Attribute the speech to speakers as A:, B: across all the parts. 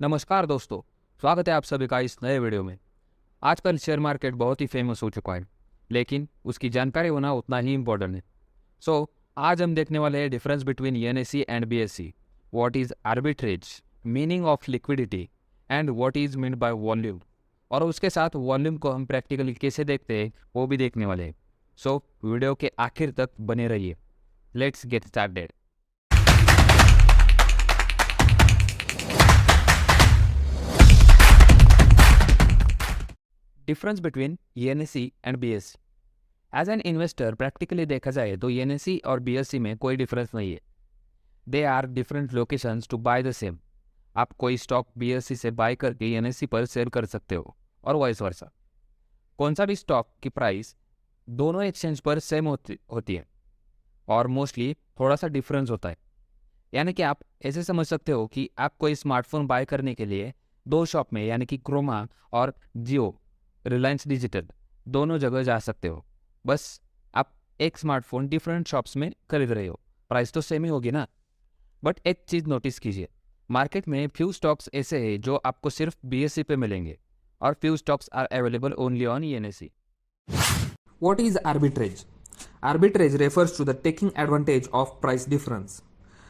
A: नमस्कार दोस्तों, स्वागत है आप सभी का इस नए वीडियो में। आजकल शेयर मार्केट बहुत ही फेमस हो चुका है, लेकिन उसकी जानकारी होना उतना ही इम्पोर्टेंट है। आज हम देखने वाले हैं difference between NSE and BSE, what is arbitrage, meaning of liquidity and what is mean by volume. और उसके साथ वॉल्यूम को हम प्रैक्टिकली कैसे देखते हैं वो भी देखने वाले हैं। वीडियो के आखिर तक बने रहिए। Let's get started. Difference between NSE and BSE. As an investor practically देखा जाए तो एनएसई और बीएसई में कोई डिफरेंस नहीं है। They are different locations to buy the same. आप कोई स्टॉक बीएसई से बाय करके एनएसई पर सेल कर सकते हो और वाइस वर्सा। कौन सा भी स्टॉक की प्राइस दोनों एक्सचेंज पर सेम होती है और मोस्टली थोड़ा सा डिफरेंस होता है। यानी कि आप ऐसे समझ सकते हो कि आप कोई स्मार्टफोन बाय करने के लिए दो शॉप में यानी कि क्रोमा और जियो, रिलायंस डिजिटल दोनों जगह जा सकते हो। बस आप एक स्मार्टफोन डिफरेंट शॉप्स में खरीद रहे हो, प्राइस तो सेम ही होगी ना। बट एक चीज़ नोटिस कीजिए, मार्केट में फ्यू स्टॉक्स ऐसे हैं जो आपको सिर्फ बीएसई पे मिलेंगे और few stocks are available only on NSE.
B: What is arbitrage? Arbitrage refers to the taking advantage of price difference.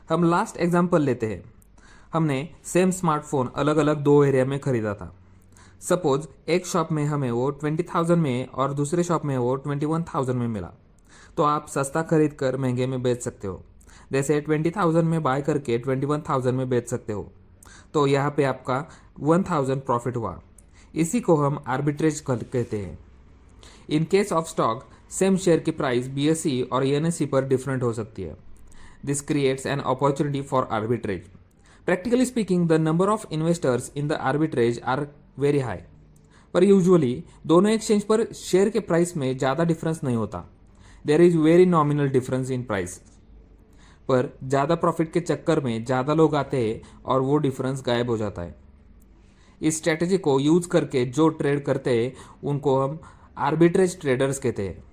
B: हम लास्ट एग्जाम्पल लेते हैं। हमने सेम स्मार्टफोन अलग अलग दो एरिया में खरीदा था। सपोज एक शॉप में हमें वो 20,000 में और दूसरे शॉप में वो 21,000 में मिला, तो आप सस्ता खरीद कर महंगे में बेच सकते हो। जैसे 20,000 में बाय करके 21,000 में बेच सकते हो, तो यहाँ पे आपका 1,000 प्रॉफिट हुआ। इसी को हम आर्बिट्रेज कहते हैं। In case of stock, same share की प्राइस बीएसई और एनएसई पर डिफरेंट हो सकती है। This creates an opportunity for arbitrage. Practically speaking, the number of investors in the arbitrage are very high, पर यूजुअली दोनों एक्सचेंज पर शेयर के प्राइस में ज़्यादा डिफरेंस नहीं होता। There is very nominal difference in price, पर ज़्यादा प्रॉफिट के चक्कर में ज़्यादा लोग आते हैं और वो डिफरेंस गायब हो जाता है। इस स्ट्रेटजी को यूज करके जो ट्रेड करते हैं उनको हम आर्बिट्रेज ट्रेडर्स कहते हैं,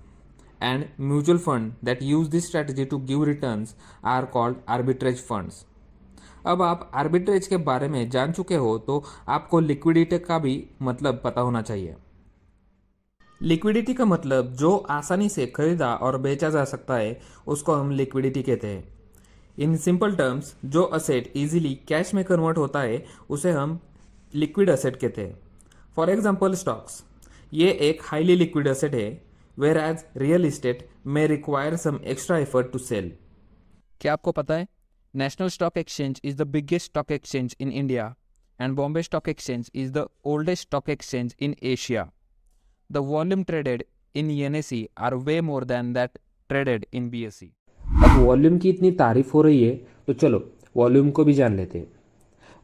B: and mutual fund that use this strategy to give returns are called arbitrage funds. अब आप आर्बिट्रेज के बारे में जान चुके हो तो आपको लिक्विडिटी का भी मतलब पता होना चाहिए। लिक्विडिटी का मतलब जो आसानी से खरीदा और बेचा जा सकता है उसको हम लिक्विडिटी कहते हैं। इन सिंपल टर्म्स, जो असेट इजीली कैश में कन्वर्ट होता है उसे हम लिक्विड असेट कहते हैं। फॉर एग्जाम्पल स्टॉक्स, ये एक हाईली लिक्विड असेट है, वेयर एज रियल इस्टेट में require some extra effort to sell.
A: क्या आपको पता है, national stock exchange is the biggest stock exchange in India and Bombay stock exchange is the oldest stock exchange in Asia. The volume traded in NSE are way more than that traded in BSE.
C: अब volume की इतनी तारीफ हो रही है तो चलो volume को भी जान लेते हैं।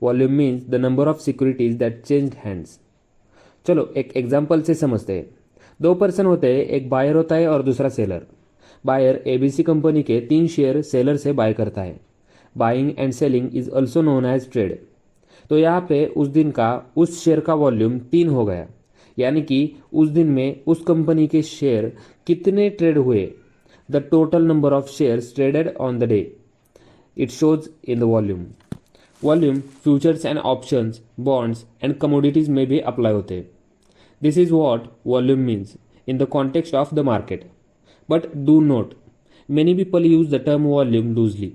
C: Volume means the number of securities that change hands. चलो एक एग्जांपल से समझते हैं। दो पर्सन होते हैं, एक बायर होता है और दूसरा सेलर। बायर एबीसी कंपनी के 3 शेयर सेलर से बाय करता है। Buying and selling is also known as trade. तो यहाँ पे उस दिन का उस शेयर का वॉल्यूम 3 हो गया, यानी कि उस दिन में उस कंपनी के शेयर कितने ट्रेड हुए, the total number of shares traded on the day, it shows in the volume. Volume futures and options, bonds and commodities में भी अप्लाई होते हैं। This is what volume means in the context of the market. But do not, many people use the term volume loosely.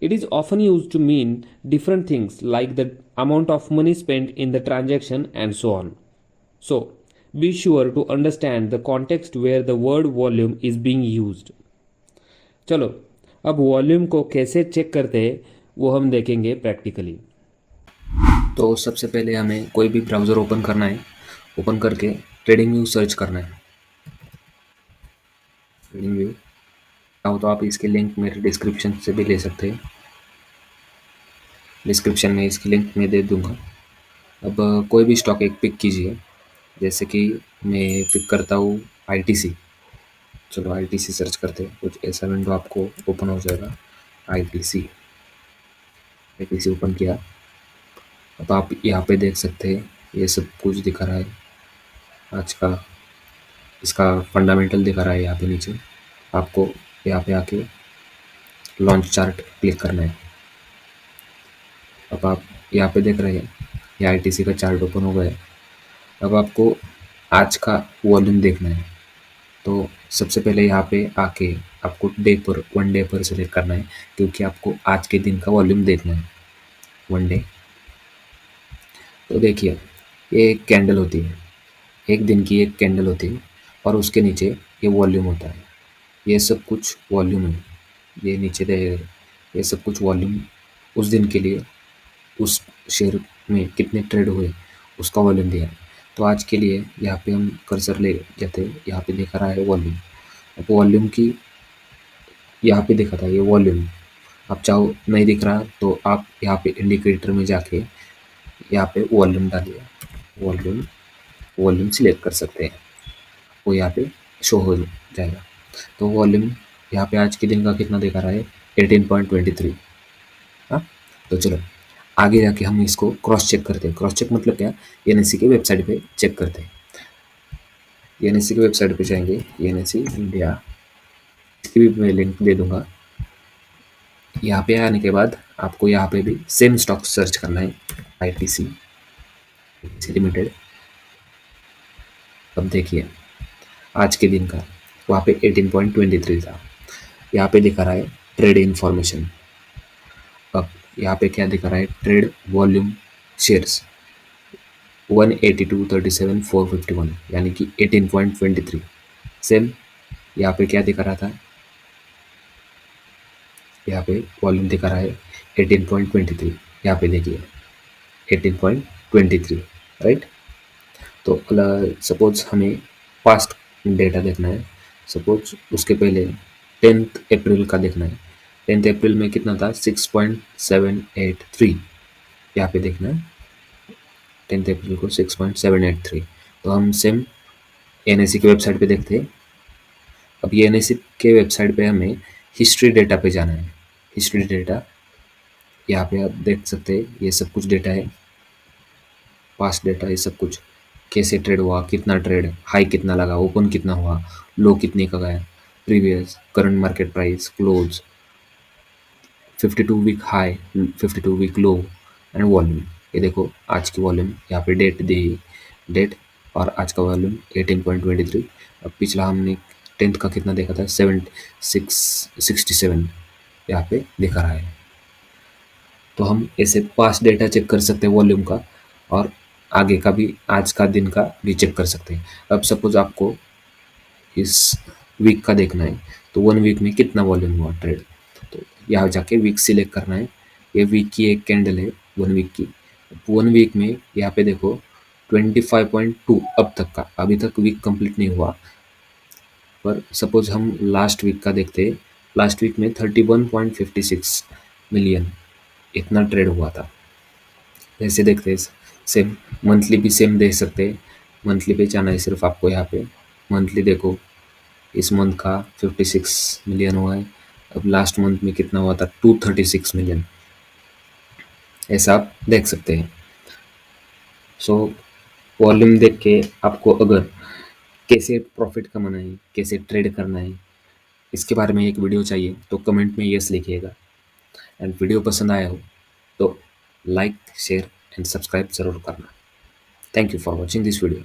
C: It is often used to mean different things like the amount of money spent in the transaction and so on. So, be sure to understand the context where the word volume is being used. चलो अब volume को कैसे check करते हैं वो हम देखेंगे practically.
D: तो सबसे पहले हमें कोई भी ब्राउज़र ओपन करना है। ओपन करके ट्रेडिंग व्यू सर्च करना है। ट्रेडिंग व्यू चाहो तो आप इसके लिंक मेरे डिस्क्रिप्शन से भी ले सकते हैं। डिस्क्रिप्शन में इसकी लिंक मैं दे दूंगा। अब कोई भी स्टॉक एक पिक कीजिए, जैसे कि मैं पिक करता हूँ आईटीसी। चलो आईटीसी सर्च करते हैं, कुछ ऐसा विंडो आपको ओपन हो जाएगा। आईटीसी ओपन किया। अब आप यहाँ पे देख सकते हैं ये सब कुछ दिखा रहा है। आज का इसका फंडामेंटल दिखा रहा है। यहाँ पे नीचे आपको यहाँ पे आके लॉन्च चार्ट क्लिक करना है। अब आप यहाँ पे देख रहे हैं ये आईटीसी का चार्ट ओपन हो गया है। अब आपको आज का वॉल्यूम देखना है, तो सबसे पहले यहाँ पे आके आपको डे पर, वन डे पर सेलेक्ट करना है, क्योंकि आपको आज के दिन का वॉल्यूम देखना है, वन डे। तो देखिए, ये एक कैंडल होती है, एक दिन की एक कैंडल होती है, और उसके नीचे ये वॉल्यूम होता है। ये सब कुछ वॉल्यूम है, ये नीचे दे, ये सब कुछ वॉल्यूम उस दिन के लिए, उस शेयर में कितने ट्रेड हुए उसका वॉल्यूम दिया है। तो आज के लिए यहाँ पे हम कर्सर ले जाते हैं, यहाँ पे दिखा रहा है वॉल्यूम। अब वॉल्यूम की यहाँ पे दिखा था ये वॉल्यूम, आप चाहो नहीं दिख रहा तो आप यहाँ पे इंडिकेटर में जाके यहाँ पे वॉल्यूम डालिए, वॉल्यूम वॉल्यूम सिलेक्ट कर सकते हैं, वो यहाँ पे शो हो जाएगा। तो वॉल्यूम यहाँ पे आज के दिन का कितना दिखा रहा है, 18.23। हाँ, तो चलो आगे जाके हम इसको क्रॉस चेक करते हैं। क्रॉस चेक मतलब क्या, एनएससी के वेबसाइट पे चेक करते हैं। एनएससी की वेबसाइट पे जाएंगे, एनएससी इंडिया, इसकी भी मैं लिंक दे दूंगा। यहाँ पे आने के बाद आपको यहाँ पे भी सेम स्टॉक सर्च करना है, आईटीसी लिमिटेड। अब देखिए आज के दिन का वहाँ पे 18.23 था। यहाँ पे दिखा रहा है ट्रेड इन्फॉर्मेशन। अब यहाँ पे क्या दिखा रहा है, ट्रेड वॉल्यूम शेयर्स 182,37,451, यानी कि 18.23। सेम यहाँ पे क्या दिखा रहा था, यहाँ पे वॉल्यूम दिखा रहा है 18.23। यहाँ पे देखिए 18.23, राइट। तो सपोज हमें पास्ट डेटा देखना है, सपोज उसके पहले 10 अप्रैल का देखना है। 10 अप्रैल में कितना था, 6.783, यहाँ पे देखना है 10 अप्रैल को 6.783। तो हम सेम एनएससी की वेबसाइट पे देखते हैं। अब ये एनएससी के वेबसाइट पे हमें हिस्ट्री डेटा पे जाना है। हिस्ट्री डेटा यहाँ पे आप देख सकते हैं, ये सब कुछ डेटा है, पास्ट डेटा, ये सब कुछ कैसे ट्रेड हुआ, कितना ट्रेड, हाई कितना लगा, ओपन कितना हुआ, लो कितने का गया, previous, current market price, close, 52 week high, 52 week low, and volume. ये देखो आज की वॉल्यूम, यहाँ पे डेट दी, डेट और आज का वॉल्यूम 18.23। अब पिछला हमने 10th का कितना देखा था, 67 यहाँ पे दिखा रहा है। तो हम ऐसे पास्ट डेटा चेक कर सकते हैं वॉल्यूम का, और आगे का भी, आज का दिन का भी चेक कर सकते हैं। अब सपोज आपको इस वीक का देखना है, तो 1 वीक में कितना वॉल्यूम हुआ ट्रेड, तो यहाँ जाके वीक सिलेक्ट करना है। ये वीक की एक कैंडल है, 1 वीक की। 1 वीक में यहाँ पे देखो 25.2 अब तक का, अभी तक वीक कंप्लीट नहीं हुआ। पर सपोज हम लास्ट वीक का देखते हैं, लास्ट वीक में 31.56 मिलियन इतना ट्रेड हुआ था। ऐसे देखते हैं, सेम मंथली भी सेम देख सकते हैं। मंथली पे जाना है सिर्फ आपको, यहाँ पे मंथली देखो, इस मंथ का 56 मिलियन हुआ है। अब लास्ट मंथ में कितना हुआ था, 236 मिलियन, ऐसा आप देख सकते हैं। सो वॉल्यूम देख के आपको अगर कैसे प्रॉफिट कमाना है, कैसे ट्रेड करना है, इसके बारे में एक वीडियो चाहिए तो कमेंट में यस लिखिएगा। एंड वीडियो पसंद आया हो तो लाइक, शेयर एंड सब्सक्राइब ज़रूर करना। Thank you for watching this video.